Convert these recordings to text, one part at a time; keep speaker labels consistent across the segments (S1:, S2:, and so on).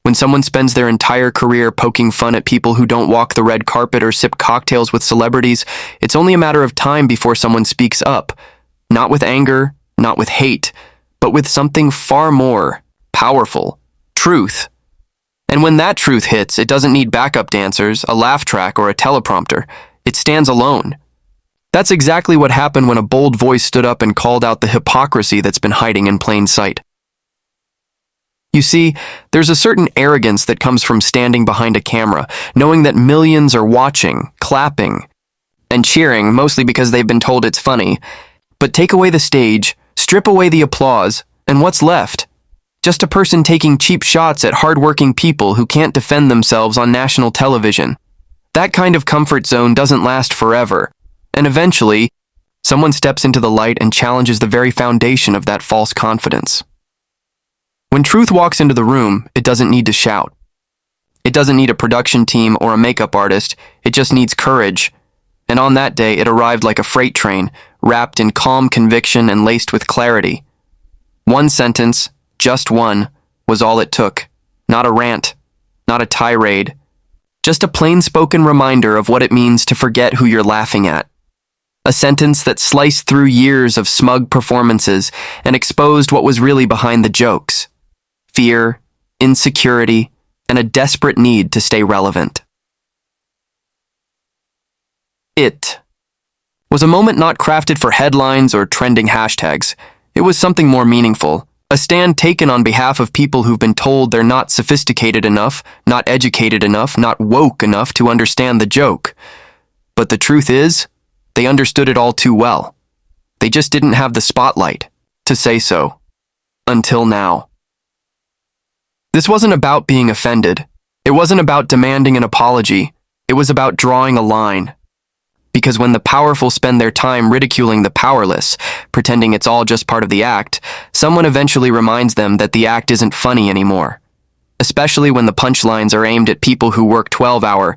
S1: When someone spends their entire career poking fun at people who don't walk the red carpet or sip cocktails with celebrities, it's only a matter of time before someone speaks up. Not with anger, not with hate, but with something far more powerful: truth. And when that truth hits, it doesn't need backup dancers, a laugh track, or a teleprompter. It stands alone. That's exactly what happened when a bold voice stood up and called out the hypocrisy that's been hiding in plain sight. You see, there's a certain arrogance that comes from standing behind a camera, knowing that millions are watching, clapping, and cheering, mostly because they've been told it's funny. But take away the stage, strip away the applause, and what's left? Just a person taking cheap shots at hardworking people who can't defend themselves on national television. That kind of comfort zone doesn't last forever, and eventually, someone steps into the light and challenges the very foundation of that false confidence. When truth walks into the room, it doesn't need to shout. It doesn't need a production team or a makeup artist, it just needs courage. And on that day, it arrived like a freight train, wrapped in calm conviction and laced with clarity. One sentence, just one, was all it took. Not a rant, not a tirade. Just a plain-spoken reminder of what it means to forget who you're laughing at. A sentence that sliced through years of smug performances and exposed what was really behind the jokes: fear, insecurity, and a desperate need to stay relevant. It was a moment not crafted for headlines or trending hashtags. It was something more meaningful, a stand taken on behalf of people who've been told they're not sophisticated enough, not educated enough, not woke enough to understand the joke. But the truth is, they understood it all too well. They just didn't have the spotlight to say so. Until now. This wasn't about being offended. It wasn't about demanding an apology. It was about drawing a line. Because when the powerful spend their time ridiculing the powerless, pretending it's all just part of the act, someone eventually reminds them that the act isn't funny anymore. Especially when the punchlines are aimed at people who work 12-hour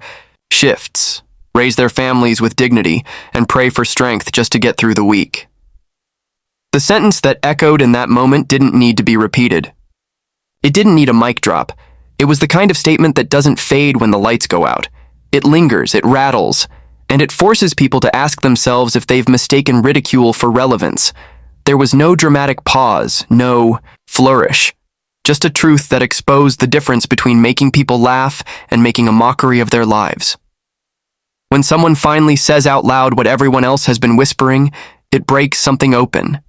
S1: shifts, raise their families with dignity, and pray for strength just to get through the week. The sentence that echoed in that moment didn't need to be repeated. It didn't need a mic drop. It was the kind of statement that doesn't fade when the lights go out. It lingers, it rattles, and it forces people to ask themselves if they've mistaken ridicule for relevance. There was no dramatic pause, no flourish. Just a truth that exposed the difference between making people laugh and making a mockery of their lives. When someone finally says out loud what everyone else has been whispering, it breaks something open.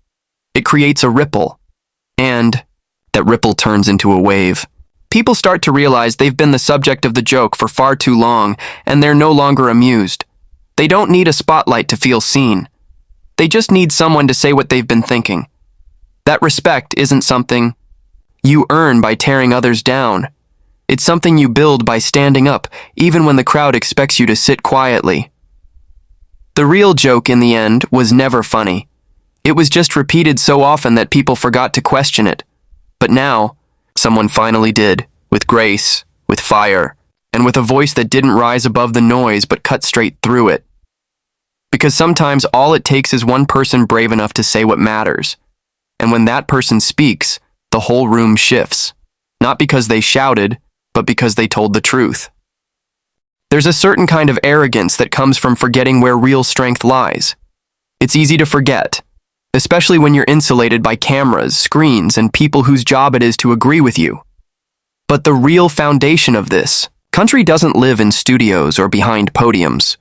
S1: It creates a ripple, and that ripple turns into a wave. People start to realize they've been the subject of the joke for far too long, and they're no longer amused. They don't need a spotlight to feel seen. They just need someone to say what they've been thinking. That respect isn't something you earn by tearing others down. It's something you build by standing up, even when the crowd expects you to sit quietly. The real joke in the end was never funny. It was just repeated so often that people forgot to question it. But now, someone finally did, with grace, with fire, and with a voice that didn't rise above the noise but cut straight through it. Because sometimes all it takes is one person brave enough to say what matters. And when that person speaks, the whole room shifts. Not because they shouted, but because they told the truth. There's a certain kind of arrogance that comes from forgetting where real strength lies. It's easy to forget, especially when you're insulated by cameras, screens, and people whose job it is to agree with you. But the real foundation of this country doesn't live in studios or behind podiums.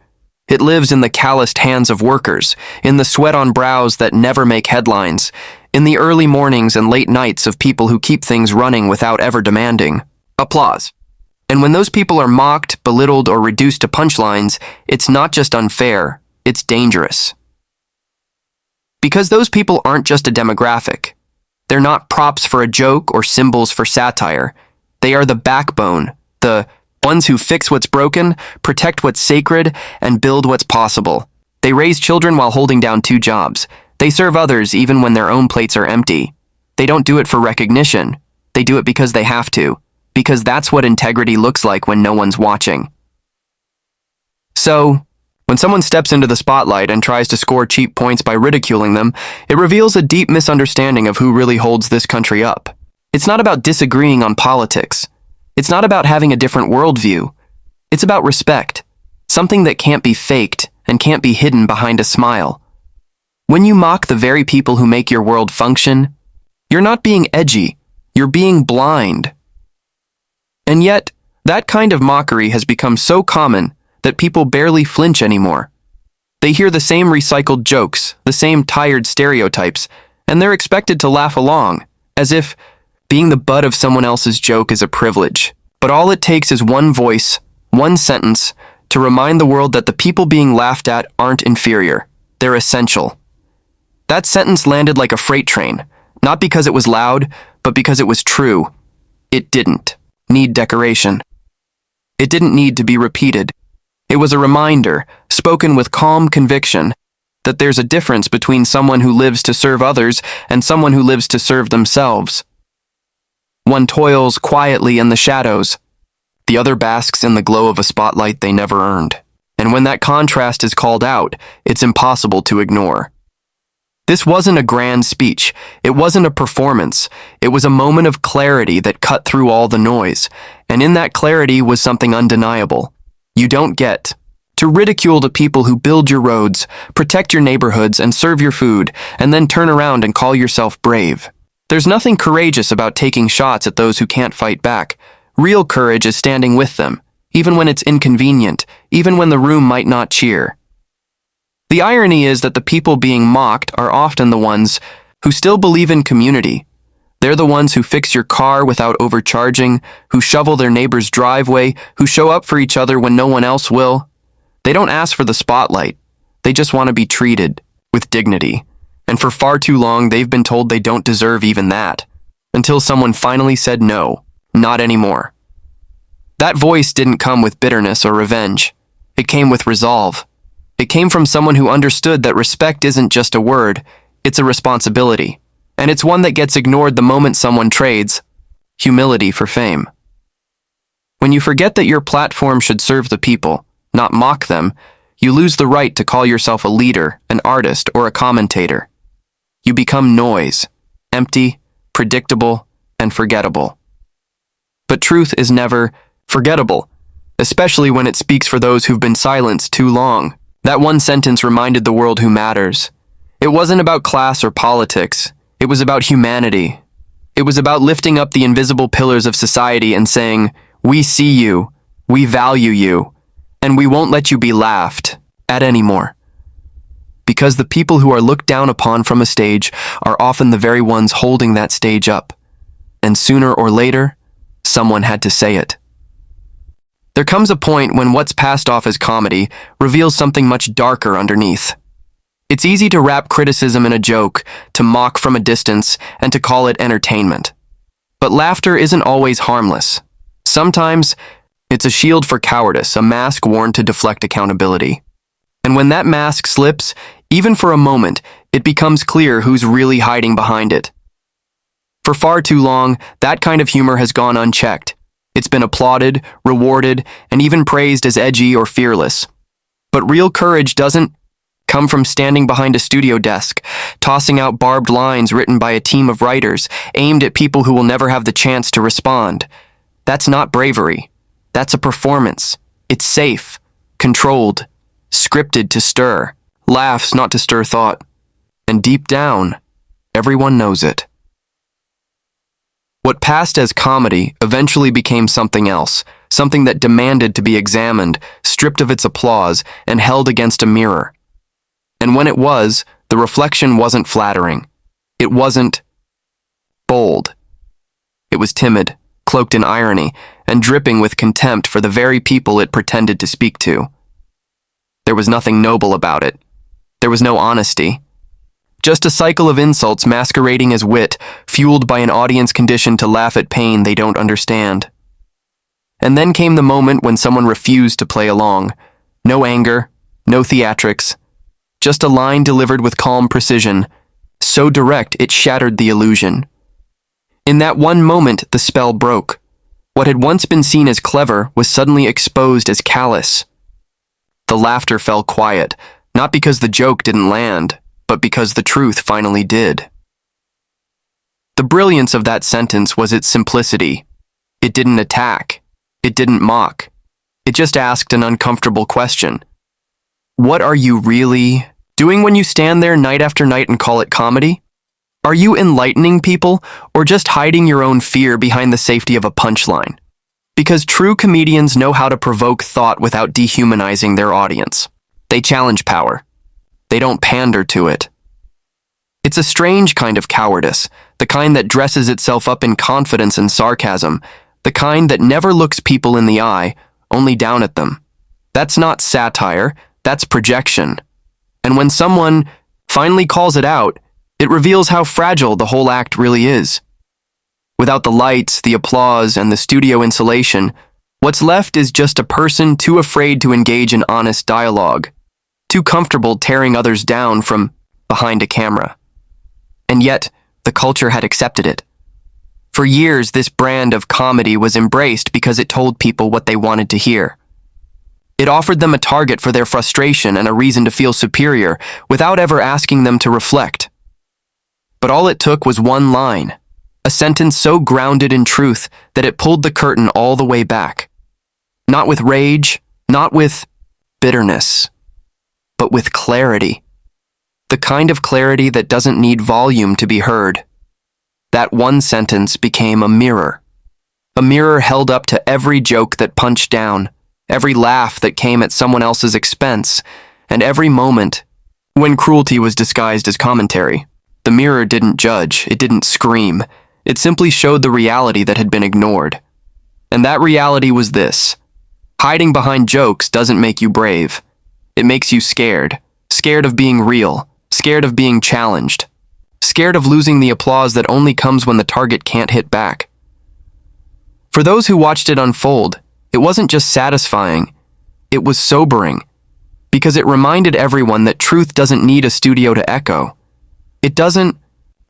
S1: It lives in the calloused hands of workers, in the sweat on brows that never make headlines, in the early mornings and late nights of people who keep things running without ever demanding applause. And when those people are mocked, belittled, or reduced to punchlines, it's not just unfair, it's dangerous. Because those people aren't just a demographic. They're not props for a joke or symbols for satire. They are the backbone, the ones who fix what's broken, protect what's sacred, and build what's possible. They raise children while holding down 2 jobs. They serve others even when their own plates are empty. They don't do it for recognition. They do it because they have to. Because that's what integrity looks like when no one's watching. So, when someone steps into the spotlight and tries to score cheap points by ridiculing them, it reveals a deep misunderstanding of who really holds this country up. It's not about disagreeing on politics. It's not about having a different worldview. It's about respect, something that can't be faked and can't be hidden behind a smile. When you mock the very people who make your world function, you're not being edgy, you're being blind. And yet, that kind of mockery has become so common that people barely flinch anymore. They hear the same recycled jokes, the same tired stereotypes, and they're expected to laugh along, as if being the butt of someone else's joke is a privilege. But all it takes is one voice, one sentence, to remind the world that the people being laughed at aren't inferior. They're essential. That sentence landed like a freight train, not because it was loud, but because it was true. It didn't need decoration. It didn't need to be repeated. It was a reminder, spoken with calm conviction, that there's a difference between someone who lives to serve others and someone who lives to serve themselves. One toils quietly in the shadows. The other basks in the glow of a spotlight they never earned. And when that contrast is called out, it's impossible to ignore. This wasn't a grand speech. It wasn't a performance. It was a moment of clarity that cut through all the noise. And in that clarity was something undeniable. You don't get to ridicule the people who build your roads, protect your neighborhoods, and serve your food, and then turn around and call yourself brave. There's nothing courageous about taking shots at those who can't fight back. Real courage is standing with them, even when it's inconvenient, even when the room might not cheer. The irony is that the people being mocked are often the ones who still believe in community. They're the ones who fix your car without overcharging, who shovel their neighbor's driveway, who show up for each other when no one else will. They don't ask for the spotlight. They just want to be treated with dignity. And for far too long, they've been told they don't deserve even that. Until someone finally said no, not anymore. That voice didn't come with bitterness or revenge. It came with resolve. It came from someone who understood that respect isn't just a word, it's a responsibility. And it's one that gets ignored the moment someone trades humility for fame. When you forget that your platform should serve the people, not mock them, you lose the right to call yourself a leader, an artist, or a commentator. You become noise, empty, predictable, and forgettable. But truth is never forgettable, especially when it speaks for those who've been silenced too long. That one sentence reminded the world who matters. It wasn't about class or politics. It was about humanity. It was about lifting up the invisible pillars of society and saying, "We see you, we value you, and we won't let you be laughed at anymore." Because the people who are looked down upon from a stage are often the very ones holding that stage up. And sooner or later, someone had to say it. There comes a point when what's passed off as comedy reveals something much darker underneath. It's easy to wrap criticism in a joke, to mock from a distance, and to call it entertainment. But laughter isn't always harmless. Sometimes, it's a shield for cowardice, a mask worn to deflect accountability. And when that mask slips, even for a moment, it becomes clear who's really hiding behind it. For far too long, that kind of humor has gone unchecked. It's been applauded, rewarded, and even praised as edgy or fearless. But real courage doesn't come from standing behind a studio desk, tossing out barbed lines written by a team of writers, aimed at people who will never have the chance to respond. That's not bravery. That's a performance. It's safe, controlled, scripted to stir, laughs not to stir thought. And deep down, everyone knows it. What passed as comedy eventually became something else, something that demanded to be examined, stripped of its applause, and held against a mirror. And when it was, the reflection wasn't flattering. It wasn't bold. It was timid, cloaked in irony, and dripping with contempt for the very people it pretended to speak to. There was nothing noble about it. There was no honesty. Just a cycle of insults masquerading as wit, fueled by an audience conditioned to laugh at pain they don't understand. And then came the moment when someone refused to play along. No anger, no theatrics. Just a line delivered with calm precision, so direct it shattered the illusion. In that one moment, the spell broke. What had once been seen as clever was suddenly exposed as callous. The laughter fell quiet, not because the joke didn't land, but because the truth finally did. The brilliance of that sentence was its simplicity. It didn't attack. It didn't mock. It just asked an uncomfortable question. What are you really doing when you stand there night after night and call it comedy? Are you enlightening people or just hiding your own fear behind the safety of a punchline? Because true comedians know how to provoke thought without dehumanizing their audience. They challenge power. They don't pander to it. It's a strange kind of cowardice, the kind that dresses itself up in confidence and sarcasm, the kind that never looks people in the eye, only down at them. That's not satire, that's projection. And when someone finally calls it out, it reveals how fragile the whole act really is. Without the lights, the applause, and the studio insulation, what's left is just a person too afraid to engage in honest dialogue, too comfortable tearing others down from behind a camera. And yet, the culture had accepted it. For years, this brand of comedy was embraced because it told people what they wanted to hear. It offered them a target for their frustration and a reason to feel superior without ever asking them to reflect. But all it took was one line, a sentence so grounded in truth that it pulled the curtain all the way back. Not with rage, not with bitterness, but with clarity. The kind of clarity that doesn't need volume to be heard. That one sentence became a mirror held up to every joke that punched down, every laugh that came at someone else's expense, and every moment when cruelty was disguised as commentary. The mirror didn't judge, it didn't scream, it simply showed the reality that had been ignored. And that reality was this: hiding behind jokes doesn't make you brave. It makes you scared, scared of being real, scared of being challenged, scared of losing the applause that only comes when the target can't hit back. For those who watched it unfold, it wasn't just satisfying, it was sobering, because it reminded everyone that truth doesn't need a studio to echo. It doesn't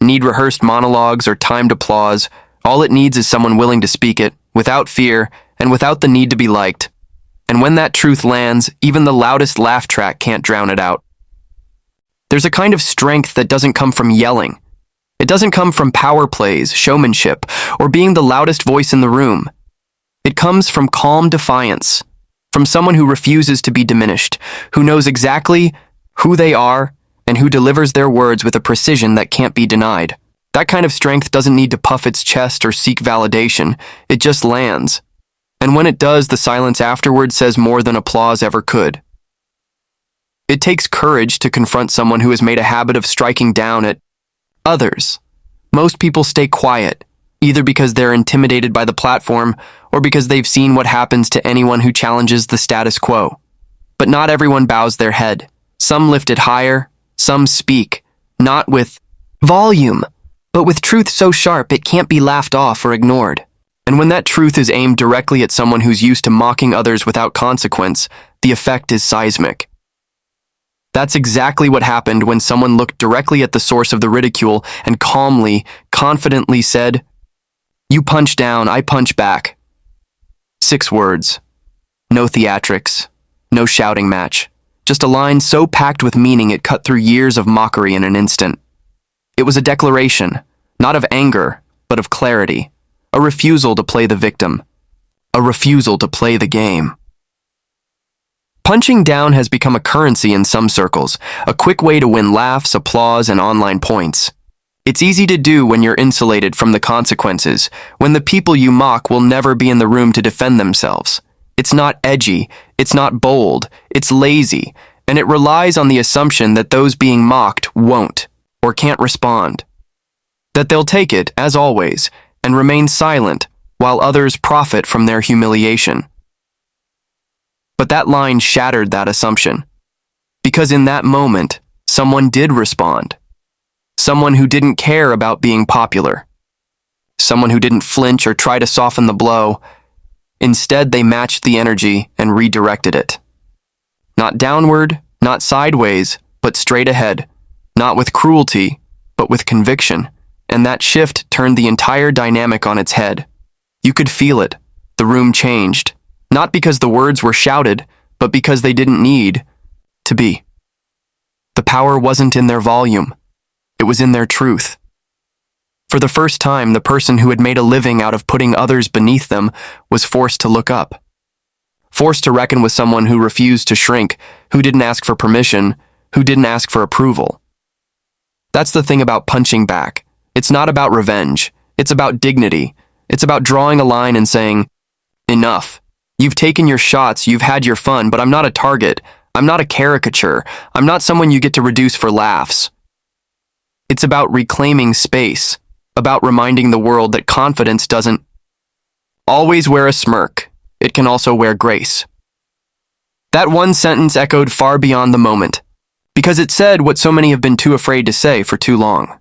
S1: need rehearsed monologues or timed applause. All it needs is someone willing to speak it, without fear and without the need to be liked. And when that truth lands, even the loudest laugh track can't drown it out. There's a kind of strength that doesn't come from yelling. It doesn't come from power plays, showmanship, or being the loudest voice in the room. It comes from calm defiance, from someone who refuses to be diminished, who knows exactly who they are, and who delivers their words with a precision that can't be denied. That kind of strength doesn't need to puff its chest or seek validation. It just lands. And when it does, the silence afterward says more than applause ever could. It takes courage to confront someone who has made a habit of striking down at others. Most people stay quiet, either because they're intimidated by the platform or because they've seen what happens to anyone who challenges the status quo. But not everyone bows their head. Some lift it higher, some speak, not with volume, but with truth so sharp it can't be laughed off or ignored. And when that truth is aimed directly at someone who's used to mocking others without consequence, the effect is seismic. That's exactly what happened when someone looked directly at the source of the ridicule and calmly, confidently said, "You punch down, I punch back." 6 words. No theatrics, no shouting match. Just a line so packed with meaning it cut through years of mockery in an instant. It was a declaration, not of anger, but of clarity. A refusal to play the victim. A refusal to play the game. Punching down has become a currency in some circles, a quick way to win laughs, applause, and online points. It's easy to do when you're insulated from the consequences, when the people you mock will never be in the room to defend themselves. It's not edgy, it's not bold, it's lazy, and it relies on the assumption that those being mocked won't, or can't respond. That they'll take it, as always, and remain silent, while others profit from their humiliation. But that line shattered that assumption. Because in that moment, someone did respond. Someone who didn't care about being popular. Someone who didn't flinch or try to soften the blow. Instead, they matched the energy and redirected it. Not downward, not sideways, but straight ahead. Not with cruelty, but with conviction. And that shift turned the entire dynamic on its head. You could feel it. The room changed. Not because the words were shouted, but because they didn't need to be. The power wasn't in their volume. It was in their truth. For the first time, the person who had made a living out of putting others beneath them was forced to look up. Forced to reckon with someone who refused to shrink, who didn't ask for permission, who didn't ask for approval. That's the thing about punching back. It's not about revenge. It's about dignity. It's about drawing a line and saying, enough. You've taken your shots, you've had your fun, but I'm not a target. I'm not a caricature. I'm not someone you get to reduce for laughs. It's about reclaiming space, about reminding the world that confidence doesn't always wear a smirk. It can also wear grace. That one sentence echoed far beyond the moment, because it said what so many have been too afraid to say for too long.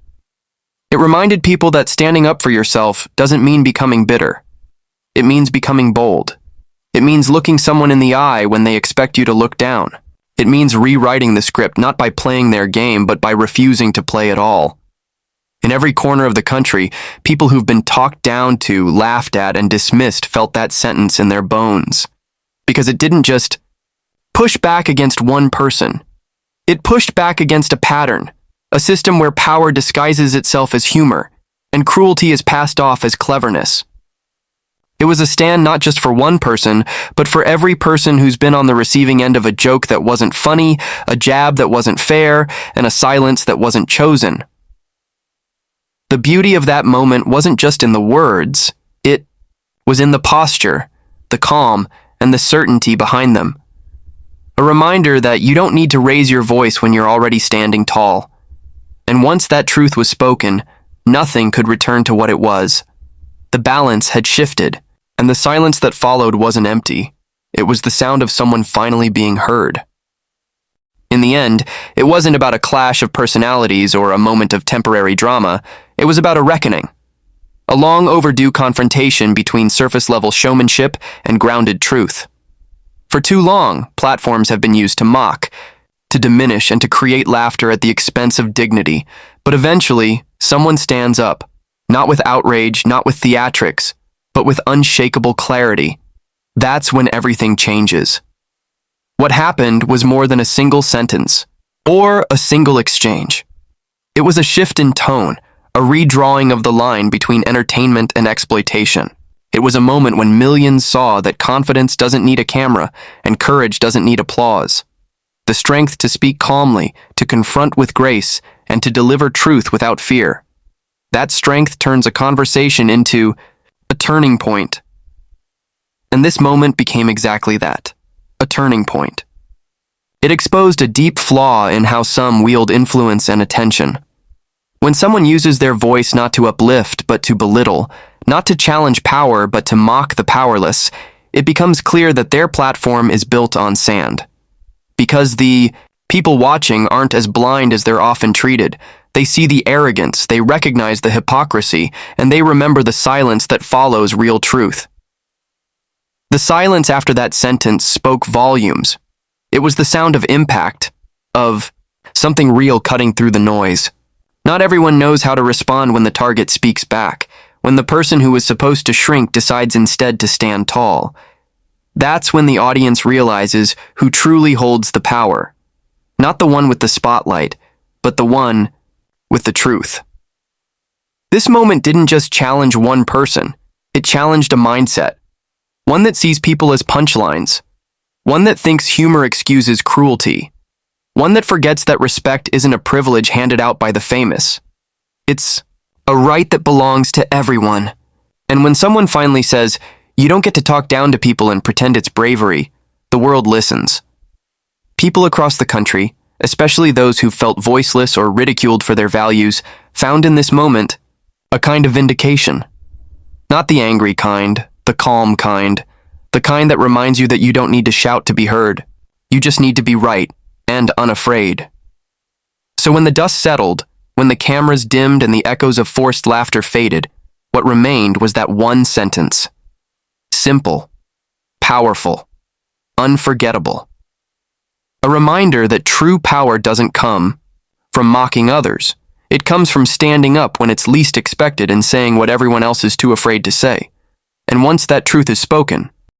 S1: It reminded people that standing up for yourself doesn't mean becoming bitter. It means becoming bold. It means looking someone in the eye when they expect you to look down. It means rewriting the script not by playing their game, but by refusing to play at all. In every corner of the country, people who've been talked down to, laughed at, and dismissed felt that sentence in their bones. Because it didn't just push back against one person. It pushed back against a pattern, a system where power disguises itself as humor, and cruelty is passed off as cleverness. It was a stand not just for one person, but for every person who's been on the receiving end of a joke that wasn't funny, a jab that wasn't fair, and a silence that wasn't chosen. The beauty of that moment wasn't just in the words, it was in the posture, the calm, and the certainty behind them. A reminder that you don't need to raise your voice when you're already standing tall. And once that truth was spoken, nothing could return to what it was. The balance had shifted, and the silence that followed wasn't empty. It was the sound of someone finally being heard. In the end, it wasn't about a clash of personalities or a moment of temporary drama. It was about a reckoning. A long overdue confrontation between surface-level showmanship and grounded truth. For too long, platforms have been used to mock, to diminish, and to create laughter at the expense of dignity. But eventually, someone stands up, not with outrage, not with theatrics, but with unshakable clarity. That's when everything changes. What happened was more than a single sentence, or a single exchange. It was a shift in tone, a redrawing of the line between entertainment and exploitation. It was a moment when millions saw that confidence doesn't need a camera and courage doesn't need applause. The strength to speak calmly, to confront with grace, and to deliver truth without fear. That strength turns a conversation into a turning point. And this moment became exactly that. A turning point. It exposed a deep flaw in how some wield influence and attention. When someone uses their voice not to uplift but to belittle, not to challenge power but to mock the powerless, it becomes clear that their platform is built on sand. Because the people watching aren't as blind as they're often treated. They see the arrogance, they recognize the hypocrisy, and they remember the silence that follows real truth. The silence after that sentence spoke volumes. It was the sound of impact, of something real cutting through the noise. Not everyone knows how to respond when the target speaks back, when the person who was supposed to shrink decides instead to stand tall. That's when the audience realizes who truly holds the power. Not the one with the spotlight, but the one with the truth. This moment didn't just challenge one person, it challenged a mindset. One that sees people as punchlines. One that thinks humor excuses cruelty. One that forgets that respect isn't a privilege handed out by the famous. It's a right that belongs to everyone. And when someone finally says, "You don't get to talk down to people and pretend it's bravery," the world listens. People across the country, especially those who felt voiceless or ridiculed for their values, found in this moment a kind of vindication. Not the angry kind, the calm kind, the kind that reminds you that you don't need to shout to be heard. You just need to be right and unafraid. So when the dust settled, when the cameras dimmed and the echoes of forced laughter faded, what remained was that one sentence. Simple, powerful, unforgettable. A reminder that true power doesn't come from mocking others. It comes from standing up when it's least expected and saying what everyone else is too afraid to say. And once that truth is spoken,